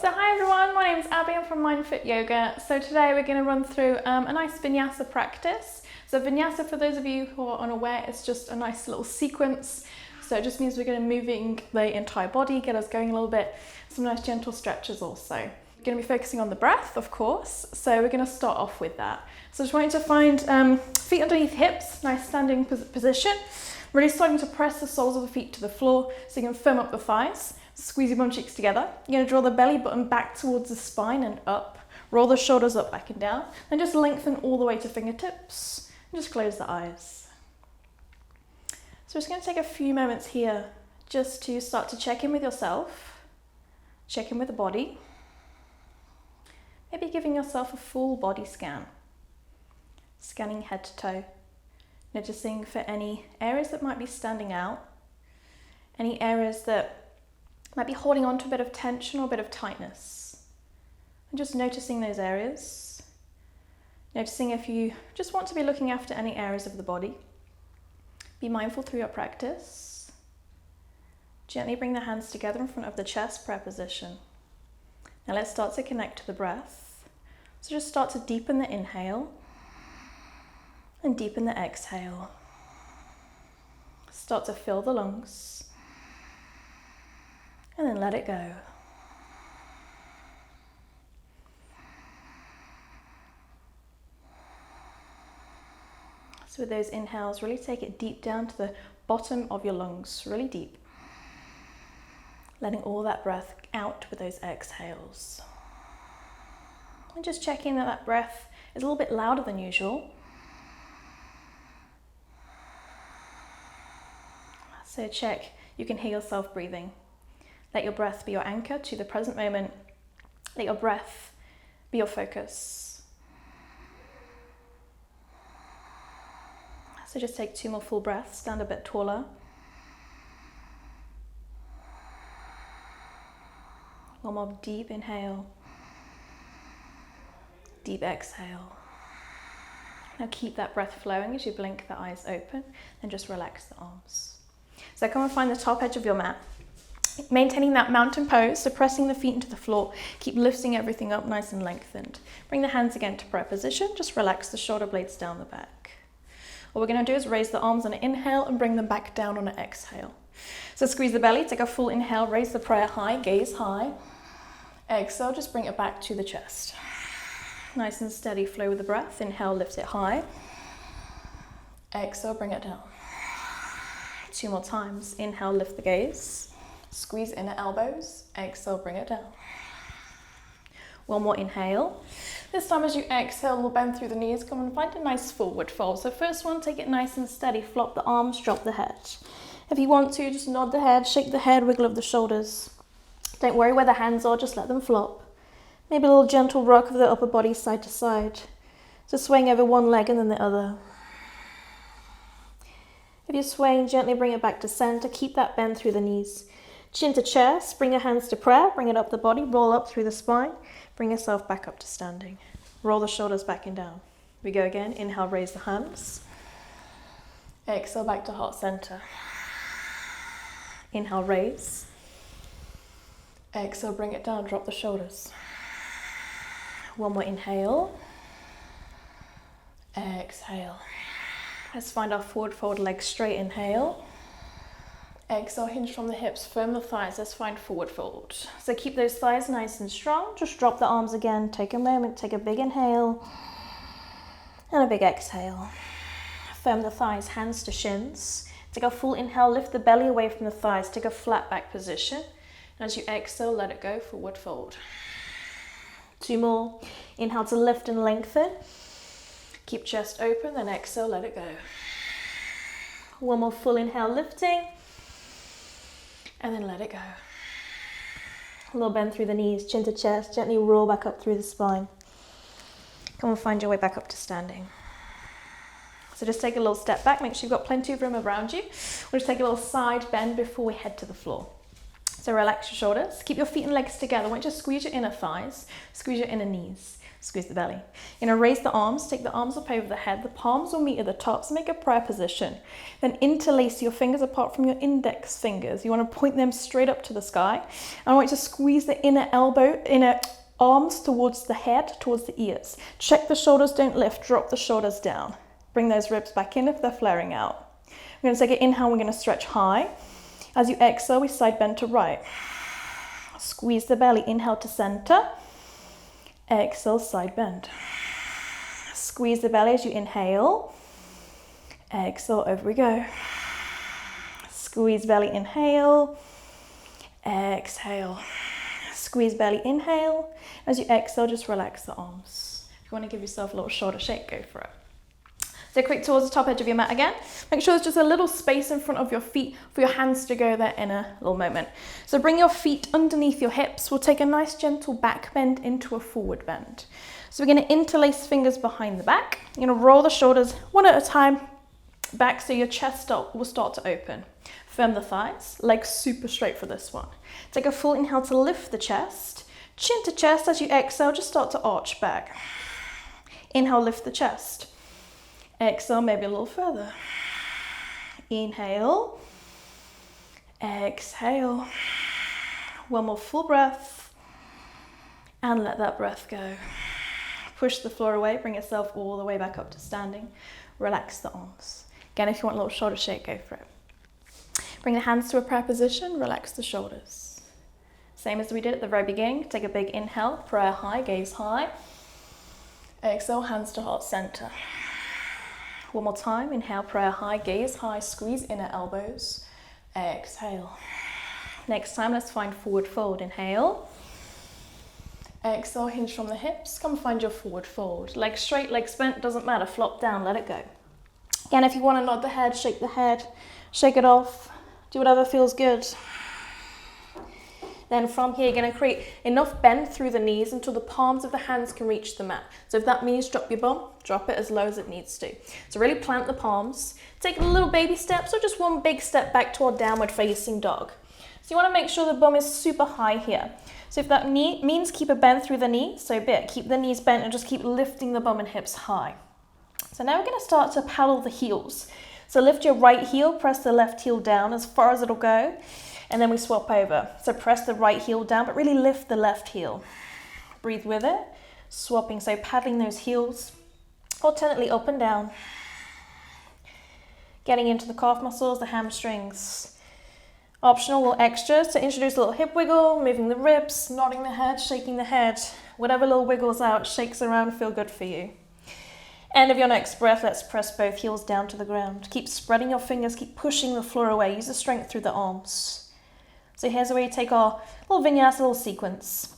So hi everyone, my name is Abby, I'm from MindFit Yoga. So today we're going to run through a nice vinyasa practice. So vinyasa, for those of you who are unaware, is just a nice little sequence. So it just means we're going to be moving the entire body, get us going a little bit, some nice gentle stretches also. We're going to be focusing on the breath, of course, so we're going to start off with that. So just want you to find feet underneath hips, nice standing position. Really starting to press the soles of the feet to the floor so you can firm up the thighs. Squeeze your bum cheeks together. You're going to draw the belly button back towards the spine and up. Roll the shoulders up, back and down. Then just lengthen all the way to fingertips. And just close the eyes. So we're just going to take a few moments here just to start to check in with yourself. Check in with the body. Maybe giving yourself a full body scan. Scanning head to toe. Noticing for any areas that might be standing out. Any areas that might be holding on to a bit of tension or a bit of tightness. And just noticing those areas. Noticing if you just want to be looking after any areas of the body. Be mindful through your practice. Gently bring the hands together in front of the chest, prayer position. Now let's start to connect to the breath. So just start to deepen the inhale and deepen the exhale. Start to fill the lungs. And then let it go. So with those inhales, really take it deep down to the bottom of your lungs, really deep. Letting all that breath out with those exhales. And just checking that that breath is a little bit louder than usual. So check, you can hear yourself breathing. Let your breath be your anchor to the present moment. Let your breath be your focus. So just take 2 more full breaths, stand a bit taller. One more deep inhale. Deep exhale. Now keep that breath flowing as you blink the eyes open and just relax the arms. So come and find the top edge of your mat. Maintaining that mountain pose, so pressing the feet into the floor. Keep lifting everything up nice and lengthened. Bring the hands again to prayer position. Just relax the shoulder blades down the back. What we're going to do is raise the arms on an inhale and bring them back down on an exhale. So squeeze the belly, take a full inhale, raise the prayer high, gaze high. Exhale, just bring it back to the chest. Nice and steady flow with the breath. Inhale, lift it high. Exhale, bring it down. 2 more times. Inhale, lift the gaze. Squeeze inner elbows. Exhale, bring it down. 1 more inhale. This time as you exhale, we'll bend through the knees. Come and find a nice forward fold. So first one, take it nice and steady. Flop the arms, drop the head. If you want to, just nod the head, shake the head, wiggle of the shoulders. Don't worry where the hands are, just let them flop. Maybe a little gentle rock of the upper body side to side. So swaying over one leg and then the other. If you're swaying, gently bring it back to center. Keep that bend through the knees. Chin to chest, bring your hands to prayer, bring it up the body, roll up through the spine, bring yourself back up to standing. Roll the shoulders back and down. We go again, inhale, raise the hands. Exhale, back to heart center. Inhale, raise. Exhale, bring it down, drop the shoulders. 1 more inhale. Exhale. Let's find our forward fold, legs straight, inhale. Exhale, hinge from the hips, firm the thighs, let's find forward fold. So keep those thighs nice and strong, just drop the arms again, take a moment, take a big inhale, and a big exhale. Firm the thighs, hands to shins. Take a full inhale, lift the belly away from the thighs, take a flat back position. And as you exhale, let it go, forward fold. 2 more, inhale to lift and lengthen. Keep chest open, then exhale, let it go. 1 more full inhale, lifting. And then let it go. A little bend through the knees, chin to chest, gently roll back up through the spine. Come and find your way back up to standing. So just take a little step back, make sure you've got plenty of room around you. We'll just take a little side bend before we head to the floor. So relax your shoulders, keep your feet and legs together. I want you to squeeze your inner thighs, squeeze your inner knees. Squeeze the belly. You're gonna raise the arms, take the arms up over the head. The palms will meet at the top, so make a prayer position. Then interlace your fingers apart from your index fingers. You wanna point them straight up to the sky. And I want you to squeeze the inner arms towards the head, towards the ears. Check the shoulders don't lift, drop the shoulders down. Bring those ribs back in if they're flaring out. We're gonna take an inhale, we're gonna stretch high. As you exhale, we side bend to right. Squeeze the belly, inhale to center. Exhale, side bend. Squeeze the belly as you inhale. Exhale, over we go. Squeeze belly, inhale. Exhale. Squeeze belly, inhale. As you exhale, just relax the arms. If you want to give yourself a little shoulder shake, go for it. So quick towards the top edge of your mat again. Make sure there's just a little space in front of your feet for your hands to go there in a little moment. So bring your feet underneath your hips. We'll take a nice gentle back bend into a forward bend. So we're going to interlace fingers behind the back. You're going to roll the shoulders one at a time back so your chest will start to open. Firm the thighs, legs super straight for this one. Take a full inhale to lift the chest. Chin to chest. As you exhale, just start to arch back. Inhale, lift the chest. Exhale, maybe a little further. Inhale. Exhale. One more full breath. And let that breath go. Push the floor away, bring yourself all the way back up to standing. Relax the arms. Again, if you want a little shoulder shake, go for it. Bring the hands to a prayer position, relax the shoulders. Same as we did at the very beginning. Take a big inhale, prayer high, gaze high. Exhale, hands to heart center. One more time, inhale, prayer high, gaze high, squeeze inner elbows. Exhale. Next time, let's find forward fold. Inhale. Exhale, hinge from the hips. Come find your forward fold. Legs straight, legs bent, doesn't matter. Flop down, let it go. Again, if you want to nod the head, shake it off. Do whatever feels good. Then from here, you're going to create enough bend through the knees until the palms of the hands can reach the mat. So if that means drop your bum, drop it as low as it needs to. So really plant the palms. Take little baby steps or just one big step back toward downward facing dog. So you want to make sure the bum is super high here. So if that means keep a bend through the knee, so be it. Keep the knees bent and just keep lifting the bum and hips high. So now we're going to start to paddle the heels. So lift your right heel, press the left heel down as far as it'll go. And then we swap over. So press the right heel down, but really lift the left heel. Breathe with it. Swapping, so paddling those heels alternately up and down. Getting into the calf muscles, the hamstrings. Optional or extra to introduce a little hip wiggle, moving the ribs, nodding the head, shaking the head. Whatever little wiggles out, shakes around, feel good for you. End of your next breath, let's press both heels down to the ground. Keep spreading your fingers, keep pushing the floor away. Use the strength through the arms. So here's where you take our little vinyasa, little sequence.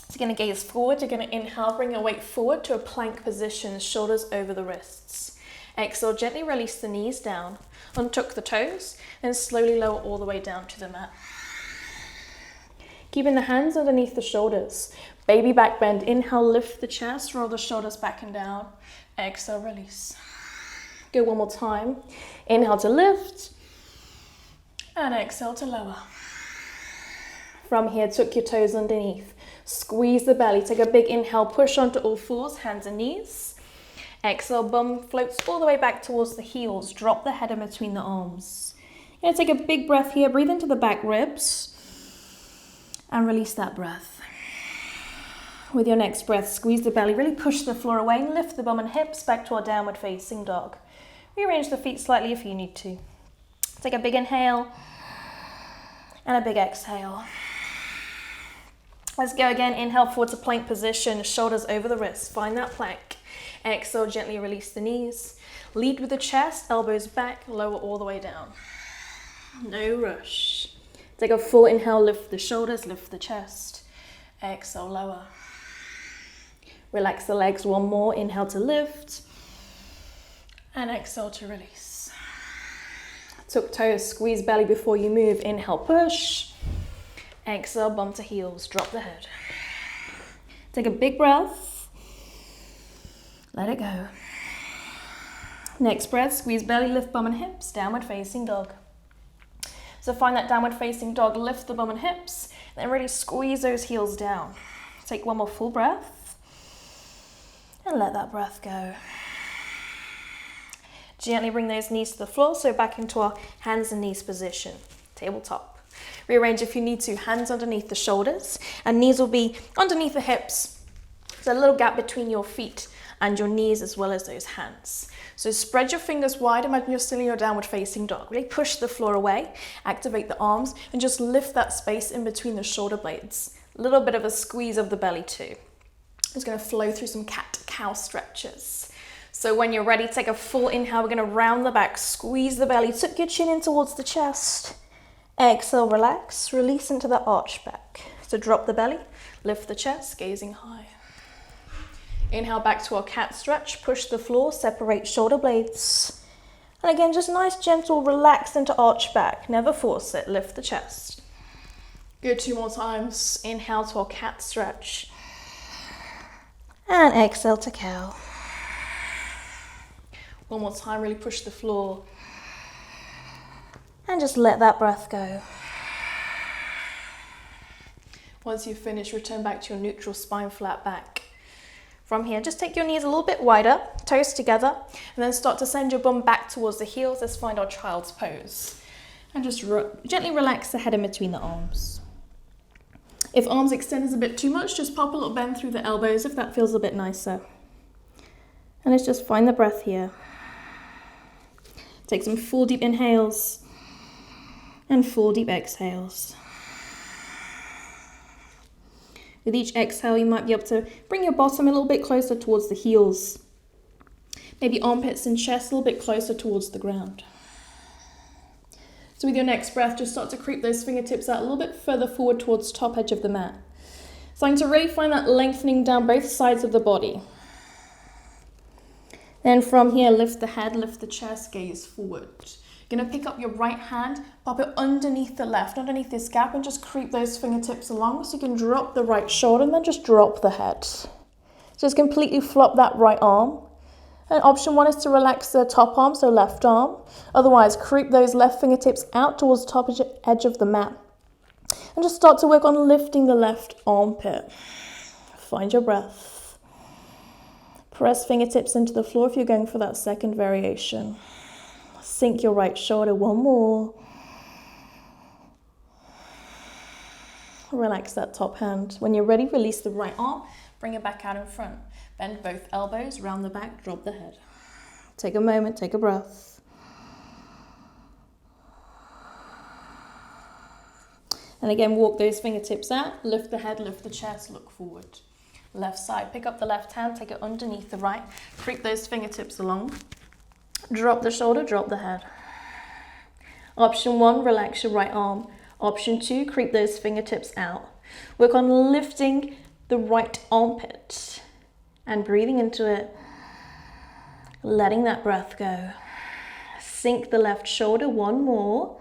So you're going to gaze forward. You're going to inhale, bring your weight forward to a plank position, shoulders over the wrists. Exhale, gently release the knees down, untuck the toes, and slowly lower all the way down to the mat. Keeping the hands underneath the shoulders. Baby back bend. Inhale, lift the chest, roll the shoulders back and down. Exhale, release. Go one more time. Inhale to lift, and exhale to lower. From here, tuck your toes underneath. Squeeze the belly. Take a big inhale, push onto all fours, hands and knees. Exhale, bum floats all the way back towards the heels. Drop the head in between the arms. You're going to take a big breath here. Breathe into the back ribs and release that breath. With your next breath, squeeze the belly. Really push the floor away and lift the bum and hips back to our downward facing dog. Rearrange the feet slightly if you need to. Take a big inhale and a big exhale. Let's go again. Inhale forward to plank position, shoulders over the wrists. Find that plank. Exhale, gently release the knees. Lead with the chest, elbows back, lower all the way down. No rush. Take a full inhale, lift the shoulders, lift the chest. Exhale, lower. Relax the legs one more. Inhale to lift. And exhale to release. Tuck toes, squeeze belly before you move. Inhale, push. Exhale, bum to heels, drop the head. Take a big breath. Let it go. Next breath, squeeze belly, lift bum and hips, downward facing dog. So find that downward facing dog, lift the bum and hips, then really squeeze those heels down. Take one more full breath. And let that breath go. Gently bring those knees to the floor, so back into our hands and knees position, tabletop. Rearrange if you need to, hands underneath the shoulders, and knees will be underneath the hips. There's a little gap between your feet and your knees as well as those hands. So spread your fingers wide, imagine you're still in your downward facing dog. Really push the floor away, activate the arms, and just lift that space in between the shoulder blades. A little bit of a squeeze of the belly too. It's going to flow through some cat-cow stretches. So when you're ready, take a full inhale. We're going to round the back, squeeze the belly, tuck your chin in towards the chest. Exhale, relax, release into the arch back. So drop the belly, lift the chest, gazing high. Inhale back to our cat stretch, push the floor, separate shoulder blades. And again, just nice, gentle, relax into arch back. Never force it, lift the chest. Good, 2 more times. Inhale to our cat stretch. And exhale to cow. One more time, really push the floor. And just let that breath go. Once you've finished, return back to your neutral spine, flat back. From here, just take your knees a little bit wider, toes together, and then start to send your bum back towards the heels. Let's find our child's pose. And just gently relax the head in between the arms. If arms extend is a bit too much, just pop a little bend through the elbows if that feels a bit nicer. And let's just find the breath here. Take some full deep inhales and full deep exhales. With each exhale, you might be able to bring your bottom a little bit closer towards the heels. Maybe armpits and chest a little bit closer towards the ground. So with your next breath, just start to creep those fingertips out a little bit further forward towards the top edge of the mat. Starting to really find that lengthening down both sides of the body. Then from here, lift the head, lift the chest, gaze forward. You're going to pick up your right hand, pop it underneath the left, underneath this gap, and just creep those fingertips along so you can drop the right shoulder and then just drop the head. Just completely flop that right arm. And option 1 is to relax the top arm, so left arm. Otherwise, creep those left fingertips out towards the top edge of the mat. And just start to work on lifting the left armpit. Find your breath. Press fingertips into the floor if you're going for that second variation. Sink your right shoulder, one more. Relax that top hand. When you're ready, release the right arm, bring it back out in front. Bend both elbows, round the back, drop the head. Take a moment, take a breath. And again, walk those fingertips out, lift the head, lift the chest, look forward. Left side, pick up the left hand, take it underneath the right, creep those fingertips along. Drop the shoulder, drop the head. Option 1, relax your right arm. Option 2, creep those fingertips out. Work on lifting the right armpit and breathing into it, letting that breath go. Sink the left shoulder, one more.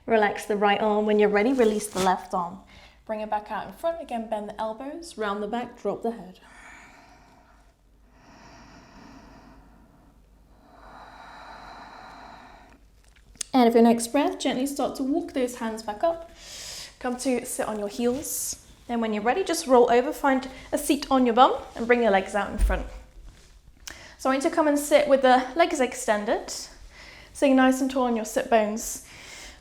Relax the right arm. When you're ready, release the left arm. Bring it back out in front. Again, bend the elbows, round the back, drop the head. And for your next breath, gently start to walk those hands back up. Come to sit on your heels. Then when you're ready, just roll over, find a seat on your bum and bring your legs out in front. So I want you to come and sit with the legs extended, sitting nice and tall on your sit bones.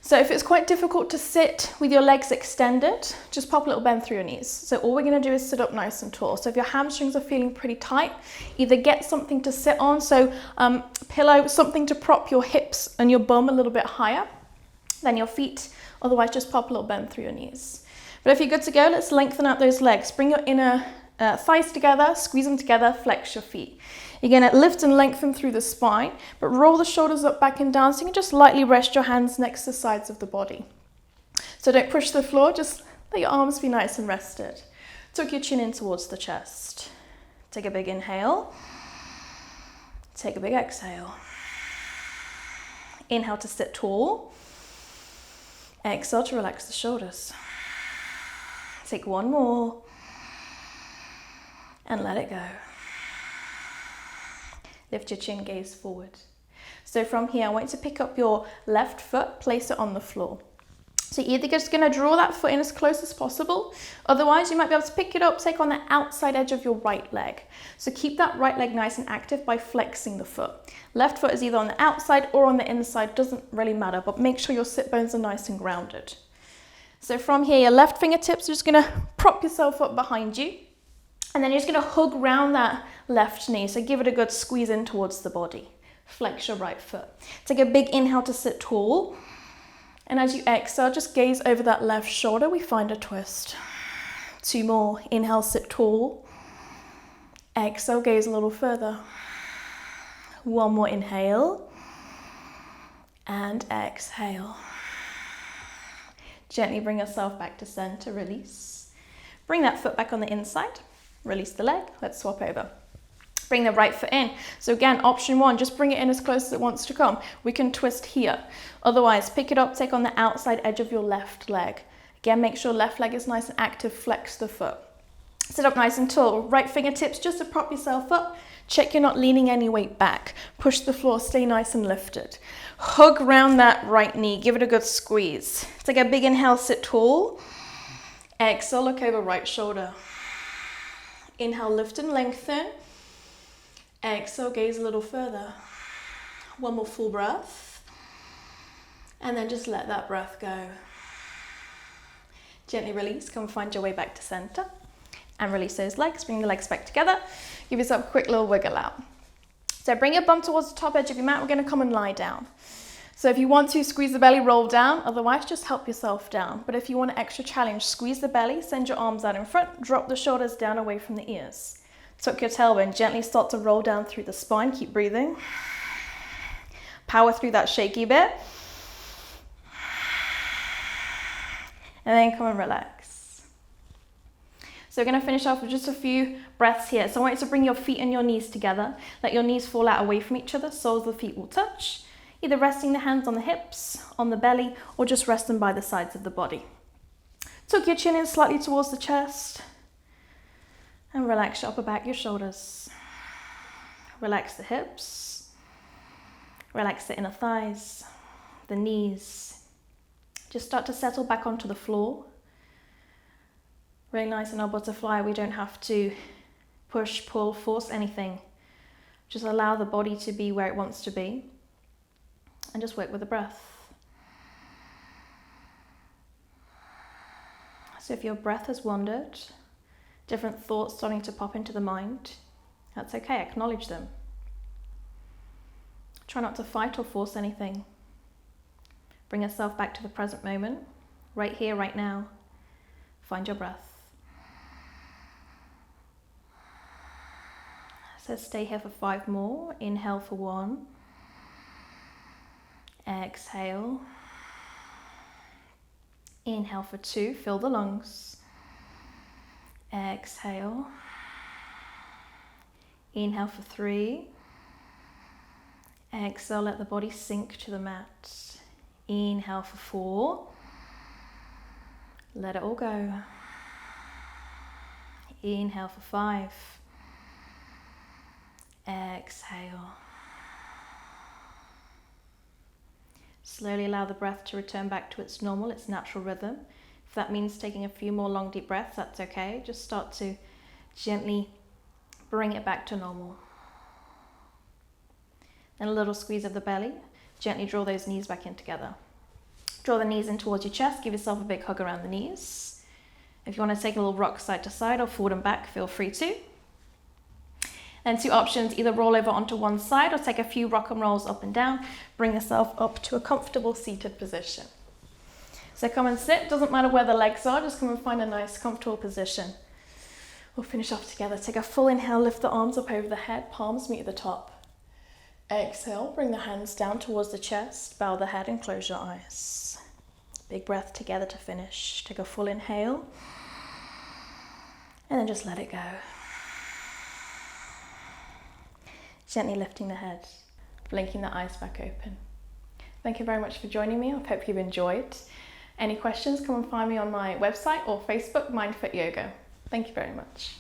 So if it's quite difficult to sit with your legs extended, just pop a little bend through your knees. So all we're going to do is sit up nice and tall. So if your hamstrings are feeling pretty tight, either get something to sit on, so pillow, something to prop your hips and your bum a little bit higher than your feet. Otherwise, just pop a little bend through your knees. But if you're good to go, let's lengthen out those legs. Bring your inner thighs together, squeeze them together, flex your feet. You're going to lift and lengthen through the spine, but roll the shoulders up, back and down, so you can just lightly rest your hands next to the sides of the body. So don't push the floor, just let your arms be nice and rested. Tuck your chin in towards the chest. Take a big inhale. Take a big exhale. Inhale to sit tall. Exhale to relax the shoulders. Take one more. And let it go. Lift your chin, gaze forward. So from here, I want you to pick up your left foot, place it on the floor. So you're either just going to draw that foot in as close as possible, otherwise you might be able to pick it up, take on the outside edge of your right leg. So keep that right leg nice and active by flexing the foot. Left foot is either on the outside or on the inside, doesn't really matter, but make sure your sit bones are nice and grounded. So from here, your left fingertips are just going to prop yourself up behind you, and then you're just going to hug round that left knee. So give it a good squeeze in towards the body. Flex your right foot. Take a big inhale to sit tall. And as you exhale, just gaze over that left shoulder. We find a twist. 2 more. Inhale, sit tall. Exhale, gaze a little further. 1 more inhale. And exhale. Gently bring yourself back to center, release. Bring that foot back on the inside. Release the leg. Let's swap over. Bring the right foot in. So again, option 1, just bring it in as close as it wants to come. We can twist here. Otherwise, pick it up, take on the outside edge of your left leg. Again, make sure left leg is nice and active, flex the foot. Sit up nice and tall. Right fingertips just to prop yourself up. Check you're not leaning any weight back. Push the floor, stay nice and lifted. Hug round that right knee, give it a good squeeze. Take a big inhale, sit tall. Exhale, look over right shoulder. Inhale, lift and lengthen. Exhale, gaze a little further. 1 more full breath. And then just let that breath go. Gently release, come find your way back to center. And release those legs, bring the legs back together. Give yourself a quick little wiggle out. So bring your bum towards the top edge of your mat. We're going to come and lie down. So if you want to, squeeze the belly, roll down. Otherwise, just help yourself down. But if you want an extra challenge, squeeze the belly, send your arms out in front, drop the shoulders down away from the ears. Tuck your tailbone, gently start to roll down through the spine. Keep breathing. Power through that shaky bit. And then come and relax. So we're going to finish off with just a few breaths here. So I want you to bring your feet and your knees together. Let your knees fall out away from each other. Soles of the feet will touch. Either resting the hands on the hips, on the belly, or just rest them by the sides of the body. Tuck your chin in slightly towards the chest. And relax your upper back, your shoulders. Relax the hips. Relax the inner thighs, the knees. Just start to settle back onto the floor. Really nice in our butterfly. We don't have to push, pull, force anything. Just allow the body to be where it wants to be. And just work with the breath. So if your breath has wandered, different thoughts starting to pop into the mind, that's okay, acknowledge them. Try not to fight or force anything. Bring yourself back to the present moment, right here, right now. Find your breath. So stay here for 5 more. Inhale for 1. Exhale. Inhale for 2, fill the lungs. Exhale. Inhale for 3. Exhale, let the body sink to the mat. Inhale for 4. Let it all go. Inhale for 5. Exhale. Slowly allow the breath to return back to its normal, its natural rhythm. If that means taking a few more long, deep breaths, that's okay. Just start to gently bring it back to normal. Then a little squeeze of the belly. Gently draw those knees back in together. Draw the knees in towards your chest. Give yourself a big hug around the knees. If you want to take a little rock side to side or forward and back, feel free to. Then 2 options, either roll over onto one side or take a few rock and rolls up and down. Bring yourself up to a comfortable seated position. So come and sit. Doesn't matter where the legs are, just come and find a nice comfortable position. We'll finish off together. Take a full inhale, lift the arms up over the head, palms meet at the top. Exhale, bring the hands down towards the chest, bow the head and close your eyes. Big breath together to finish. Take a full inhale and then just let it go. Gently lifting the head, blinking the eyes back open. Thank you very much for joining me. I hope you've enjoyed. Any questions, come and find me on my website or Facebook, Mind Fit Yoga. Thank you very much.